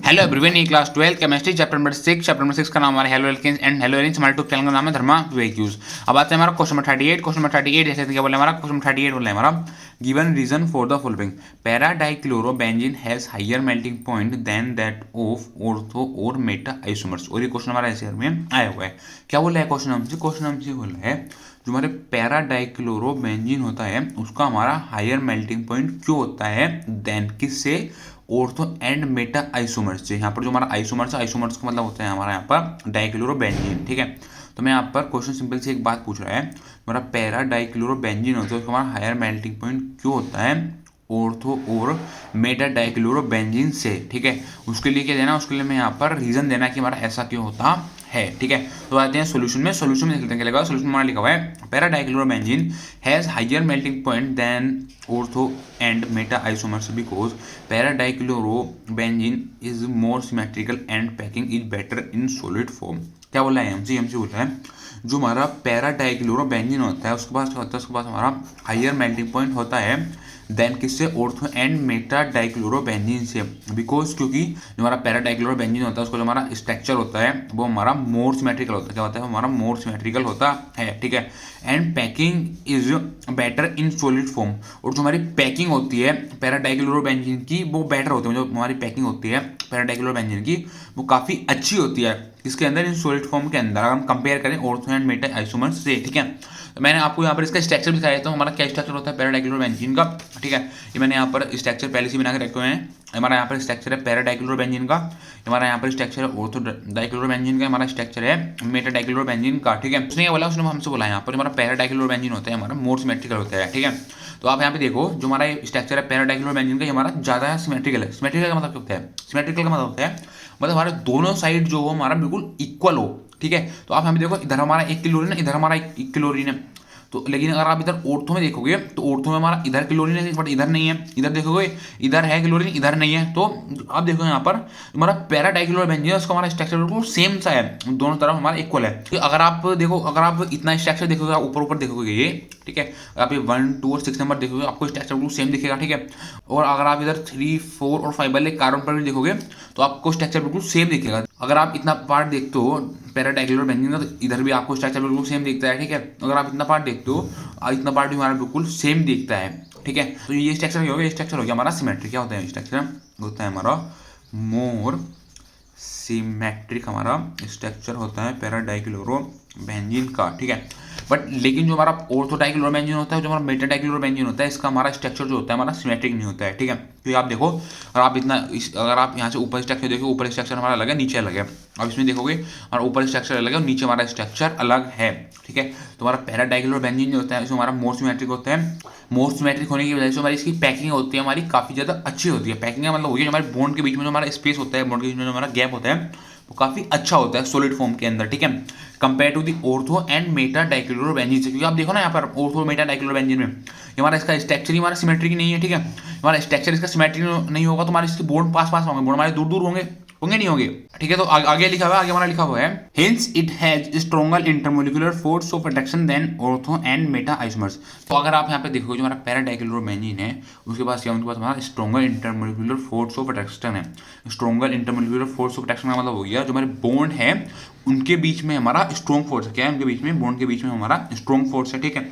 Hello everyone, ये class 12 chemistry chapter number 6 का नाम हमारा हेलो एल्केन्स एंड हेलो एलिन्स। हमारे यूट्यूब चैनल का नाम है धर्मा वेक्यूज। अब आते हैं हमारा क्वेश्चन नंबर 38। क्वेश्चन नंबर 38 जैसे क्या बोले हमारा क्वेश्चन नंबर 38 बोले हमारा given reason for the following para dichlorobenzene has higher melting point than that of ortho और मेटा आइसोमर्स। और ये क्वेश्चन हमारा ऐसे में आया हुआ है। क्या बोला है क्वेश्चन हमसे बोला है जो हमारे पैरा डाइक्लोरोबेंजीन होता है उसका हमारा हायर मेल्टिंग पॉइंट क्यों होता है देन किससे, ऑर्थो एंड मेटा आइसोमर्स से। यहाँ पर जो हमारा आइसोमर्स का मतलब होता है हमारा यहाँ पर डाइक्लोरोबेंजीन। ठीक है, तो मैं यहाँ पर क्वेश्चन सिंपल से एक बात पूछ रहा है, हमारा पैरा डाइक्लोरोबेंजीन होता है उसका हमारा हायर मेल्टिंग पॉइंट क्यों होता है ऑर्थो और मेटा डाइक्लोरोबेंजीन से। ठीक है, उसके लिए क्या देना, उसके लिए मैं यहाँ पर रीजन देना कि हमारा ऐसा क्यों होता है। ठीक है, तो आते हैं सोल्यूशन में देख लेते हैं क्या लगा। सोल्यूशन हमारा लिखा हुआ है para dichlorobenzene has higher melting point than ortho and meta isomers because para dichlorobenzene is more symmetrical and packing is better in solid form. क्या बोला है एमसी बोला है जो हमारा पैरा डाइक्लोरोबेंजीन होता है उसके पास क्या होता है, उसके पास हमारा हायर मेल्टिंग पॉइंट होता है देन किससे, ऑर्थो एंड मेटा डाइक्लोरोबेंजीन से। बिकॉज क्योंकि जो हमारा पैरा डाइक्लोरोबेंजीन होता है उसका जो हमारा स्ट्रक्चर होता है वो हमारा मोर सिमेट्रिकल होता है। क्या होता है, हमारा मोर सिमेट्रिकल होता है। ठीक है, and packing is better in solid form. और जो हमारी पैकिंग होती है पैरा डाइक्लोरोबेंजीन की वो बेटर होती है, जो हमारी पैकिंग होती है पैरा डाइक्लोरोबेंजीन की वो काफ़ी अच्छी होती है इसके अंदर, इन सॉलिड फॉर्म के अंदर अगर हम कंपेयर करें ऑर्थो एंड मेटा आइसोमर्स से। ठीक है, तो मैंने आपको यहाँ पर इसका स्ट्रक्चर दिखाया तो हमारा क्या स्ट्रक्चर होता है पैरा डाइक्लोरोबेंजीन का। ठीक है, ये मैंने यहाँ पर स्ट्रक्चर पहले से बना के रखे हुए हैं। हमारा यहाँ पर स्ट्रक्चर है पैरा डाइक्लोरोबेंजीन का, हमारा यहाँ पर स्ट्रक्चर है ऑर्थो डाइक्लोरोबेंजीन का, हमारा स्ट्रक्चर है मेटा डाइक्लोरोबेंजीन का। ठीक है, उसने बोला, उसने हमसे बोला यहाँ पर हमारा पैरा डाइक्लोरोबेंजीन होता है हमारा मोर सिमेट्रिकल होता है। ठीक है, तो आप यहाँ पे देखो जो हमारा स्ट्रक्चर है पैरा डाइक्लोरोबेंजीन का हमारा ज़्यादा सिमेट्रिकल है। सिमेट्रिकल का मतलब क्या होता है, सिमेट्रिकल का मतलब होता है मतलब हमारे दोनों साइड जो हो हमारा बिल्कुल इक्वल हो। ठीक है, तो आप हमें देखो इधर हमारा 1 क्लोरीन है, इधर हमारा 1 क्लोरीन है। तो लेकिन अगर आप इधर ऑर्थो में देखोगे तो ऑर्थो में हमारा इधर क्लोरीन है बट इधर नहीं है, इधर देखोगे इधर है क्लोरीन इधर नहीं है। तो आप देखो यहाँ पर हमारा पैरा डाइक्लोरोबेंजीन उसका हमारा स्ट्रक्चर बिल्कुल सेम सा है, दोनों तरफ हमारा इक्वल है। तो अगर आप देखो, अगर आप इतना स्ट्रक्चर देखोगे ऊपर ऊपर देखोगे ये, ठीक है, आप ये 1, 2 और 6 नंबर देखोगे आपको स्ट्रक्चर बिल्कुल सेम दिखेगा। ठीक है, और अगर आप इधर 3, 4 और 5 वाले कार्बन पर भी देखोगे तो आपको स्ट्रक्चर बिल्कुल सेम दिखेगा। अगर आप इतना पार्ट देखते हो पैरा डाइक्लोरोबेंजीन का तो इधर भी आपको स्ट्रक्चर बिल्कुल सेम दिखता है। ठीक है, अगर आप इतना पार्ट देखते हो इतना पार्ट भी हमारा बिल्कुल सेम दिखता है। ठीक है, तो ये स्ट्रक्चर क्या हो गया, स्ट्रक्चर हो गया हमारा सिमेट्रिक। क्या होता है स्ट्रक्चर, होता है हमारा मोर सिमेट्रिक हमारा स्ट्रक्चर होता है पैरा डाइक्लोरोबेंजीन का। ठीक है, बट लेकिन जो हमारा ऑर्थो डाइक्लोरोबेंजीन होता है, जो हमारा मेटा डाइक्लोरोबेंजीन होता है, इसका हमारा स्ट्रक्चर जो होता है हमारा सिमेट्रिक नहीं होता है। ठीक है, तो आप देखो अगर आप इतना अगर आप यहाँ से ऊपर स्ट्रक्चर देखो, ऊपर स्ट्रक्चर हमारा अलग है नीचे अलग है। अब इसमें देखोगे हमारा ऊपर स्ट्रक्चर अलग है और नीचे हमारा स्ट्रक्चर अलग है। ठीक है, तो हमारा पैरा डाइक्लोरोबेंजीन जो होता है इसमें हमारा मोर सिमेट्रिक होता है। मोर सिमेट्रिक होने की वजह से हमारी इसकी पैकिंग होती है हमारी काफ़ी ज़्यादा अच्छी होती है। पैकिंग का मतलब होगी जो हमारे बॉन्ड के बीच में जो हमारा स्पेस होता है, बॉन्ड के बीच में जो हमारा गैप होता है वो काफ़ी अच्छा होता है सॉलिड फॉर्म के अंदर। ठीक है, compare to the ortho and meta dichlorobenzene से। क्योंकि आप देखो ना यहाँ पर ऑर्थो मेटा डाइक्लोरोबेंजीन में हमारा इसका स्ट्रक्चर ही हमारा सिमेट्रिक नहीं है। ठीक है, हमारा स्ट्रक्चर इसका सिमेट्रिक नहीं होगा तो हमारे इसके बॉन्ड पास पास होंगे, बॉन्ड हमारे दूर दूर होंगे नहीं होंगे। ठीक है, तो आगे लिखा हुआ है, आगे हमारा लिखा हुआ है hence it has stronger intermolecular force of attraction than ortho and meta isomers. तो अगर आप यहाँ पे देखोगे जो हमारा पैरा डाइक्लोरोबेंजीन है उसके पास क्या, उनके पास हमारा stronger intermolecular force of attraction है। Stronger intermolecular force of attraction का मतलब हो गया जो हमारे बॉन्ड है उनके बीच में हमारा स्ट्रॉन्ग फोर्स है। क्या है, उनके बीच में बॉन्ड के बीच में हमारा स्ट्रॉन्ग फोर्स है। ठीक है,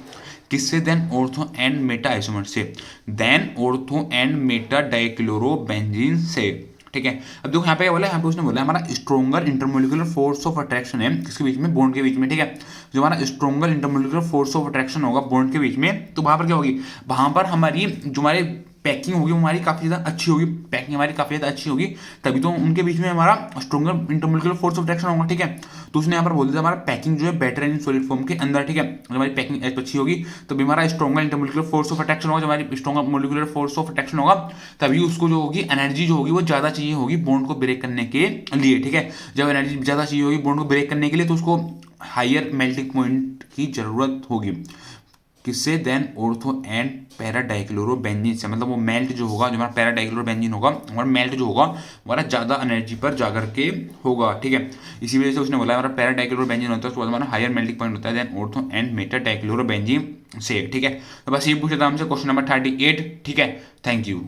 किससे, then ortho and meta isomers से, then ortho and meta dichlorobenzene से। ठीक है, अब देखो यहाँ पे क्या बोला, यहाँ पे उसने बोला हमारा stronger intermolecular force of attraction है किसके बीच में, बॉन्ड के बीच में। ठीक है, जो हमारा stronger intermolecular force of attraction होगा बॉन्ड के बीच में तो वहां पर क्या होगी, वहां पर हमारी जो हमारे पैकिंग होगी वो हमारी काफ़ी ज़्यादा अच्छी होगी, पैकिंग हमारी काफ़ी ज़्यादा अच्छी होगी, तभी तो उनके बीच में हमारा stronger intermolecular force of attraction होगा। ठीक है, तो उसने यहाँ पर बोल दिया हमारा पैकिंग जो है बेटर इन सॉलिड फॉर्म के अंदर। ठीक है, जब हमारी पैकिंग अच्छी होगी तभी हमारा stronger intermolecular force of attraction होगा, जब हमारी stronger molecular force of attraction होगा तभी उसको जो होगी एनर्जी जो होगी वो ज़्यादा चाहिए होगी बॉन्ड को ब्रेक करने के लिए। ठीक है, जब एनर्जी ज़्यादा चाहिए होगी बॉन्ड को ब्रेक करने के लिए तो उसको हायर मेल्टिंग पॉइंट की जरूरत होगी। किससे, then ortho and para dichlorobenzene से। मतलब वो मेल्ट जो होगा, जो हमारा पैरा डाइक्लोरोबेंजीन होगा हमारा मेल्ट जो होगा हमारा ज़्यादा एनर्जी पर जाकर के होगा। ठीक है, इसी वजह से उसने बोला हमारा पैरा डाइक्लोरोबेंजीन होता है उसके बाद हमारा हायर मेल्टिंग पॉइंट होता है than ortho and meta dichlorobenzene से। ठीक है, तो बस ये पूछा था हमसे क्वेश्चन नंबर 38। ठीक है, थैंक यू।